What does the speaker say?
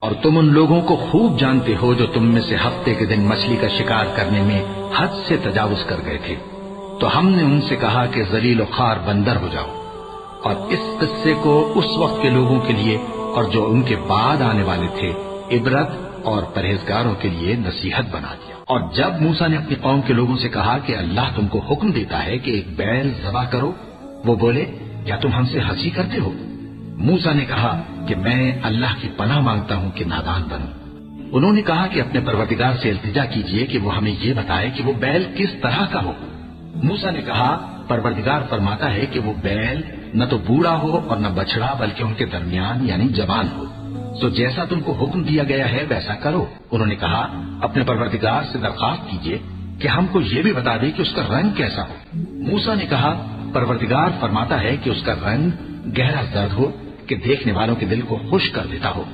और तुम उन लोगों को खूब जानते हो जो तुम में से हफ्ते के दिन मछली का शिकार करने में हद से तजावुज कर गए थे, तो हमने उनसे कहा कि जलील ख्वार बंदर हो जाओ, और इस किस्से को उस वक्त के लोगों के लिए और जो उनके बाद आने वाले थे इबरत और परहेजगारों के लिए नसीहत बना दिया। और जब मूसा ने अपनी कौम के लोगों से कहा कि अल्लाह तुमको हुक्म देता है कि एक बैल ज़बह करो, वो बोले, क्या तुम हमसे हंसी करते हो? मूसा ने कहा कि मैं अल्लाह की पनाह मांगता हूं कि नादान बनूं। उन्होंने कहा कि अपने परवरदिगार से इल्तिजा कीजिए कि वो हमें ये बताए कि वो बैल किस तरह का हो। मूसा ने कहा, परवरदिगार फरमाता है कि वो बैल न तो बूढ़ा हो और न बछड़ा, बल्कि उनके दरमियान यानी जवान हो। तो जैसा तुमको हुक्म दिया गया है वैसा करो। उन्होंने कहा, अपने परवरदिगार से दरखास्त कीजिए कि हमको ये भी बता दे कि उसका रंग कैसा हो। मूसा ने कहा, परवरदिगार फरमाता है कि उसका रंग गहरा जर्द हो कि देखने वालों के दिल को खुश कर देता हो।